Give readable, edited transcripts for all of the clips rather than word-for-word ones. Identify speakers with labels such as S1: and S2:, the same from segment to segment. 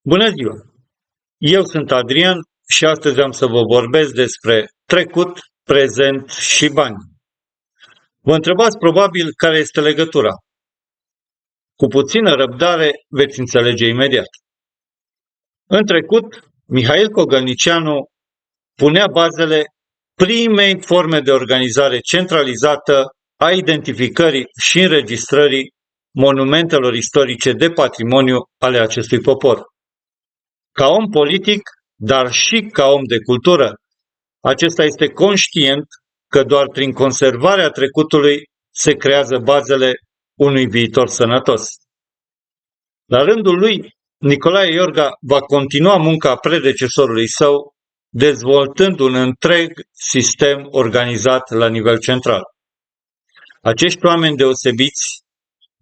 S1: Bună ziua! Eu sunt Adrian și astăzi am să vă vorbesc despre trecut, prezent și bani. Vă întrebați probabil care este legătura. Cu puțină răbdare veți înțelege imediat. În trecut, Mihail Cogălnicianu punea bazele primei forme de organizare centralizată a identificării și înregistrării monumentelor istorice de patrimoniu ale acestui popor. Ca om politic, dar și ca om de cultură, acesta este conștient că doar prin conservarea trecutului se creează bazele unui viitor sănătos. La rândul lui, Nicolae Iorga va continua munca predecesorului său, dezvoltând un întreg sistem organizat la nivel central. Acești oameni deosebiți,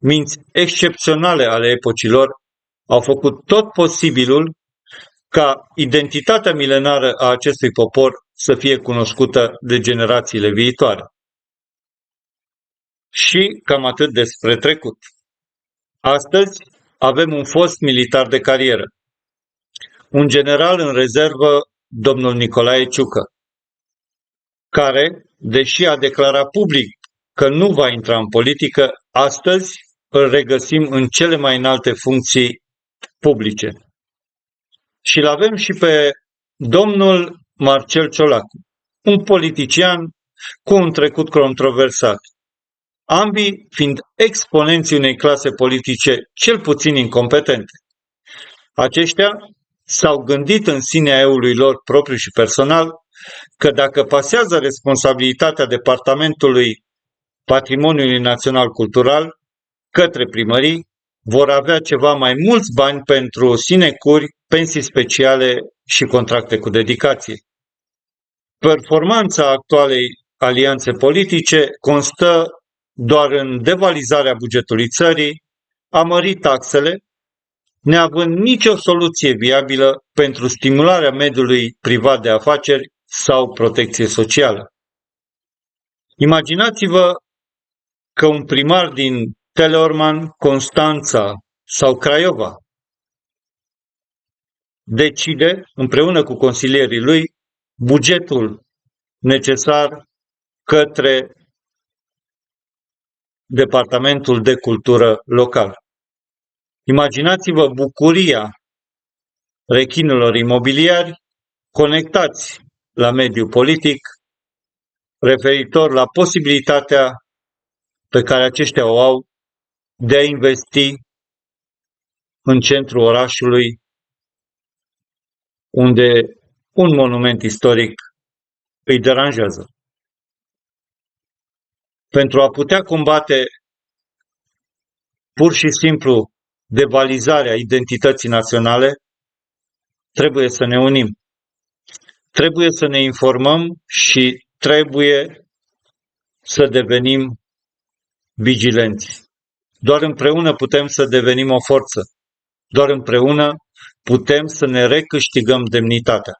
S1: minți excepționale ale epocilor, au făcut tot posibilul ca identitatea milenară a acestui popor să fie cunoscută de generațiile viitoare. Și cam atât despre trecut. Astăzi avem un fost militar de carieră, un general în rezervă, domnul Nicolae Ciucă, care, deși a declarat public că nu va intra în politică, astăzi îl regăsim în cele mai înalte funcții publice. Și îl avem și pe domnul Marcel Ciolacu, un politician cu un trecut controversat, ambii fiind exponenții unei clase politice cel puțin incompetente. Aceștia s-au gândit în sinea eului lor propriu și personal că dacă pasează responsabilitatea Departamentului Patrimoniului Național Cultural către primării, vor avea ceva mai mulți bani pentru sinecuri, pensii speciale și contracte cu dedicație. Performanța actualei alianțe politice constă doar în devalizarea bugetului țării, a mări taxele, neavând nicio soluție viabilă pentru stimularea mediului privat de afaceri sau protecție socială. Imaginați-vă că un primar din Teleorman, Constanța sau Craiova decide, împreună cu consilierii lui, bugetul necesar către Departamentul de Cultură local. Imaginați-vă bucuria rechinilor imobiliari conectați la mediul politic referitor la posibilitatea pe care aceștia o au de a investi în centrul orașului, unde un monument istoric îi deranjează. Pentru a putea combate pur și simplu devalizarea identității naționale, trebuie să ne unim. Trebuie să ne informăm și trebuie să devenim vigilenți. Doar împreună putem să devenim o forță. Doar împreună putem să ne recâștigăm demnitatea.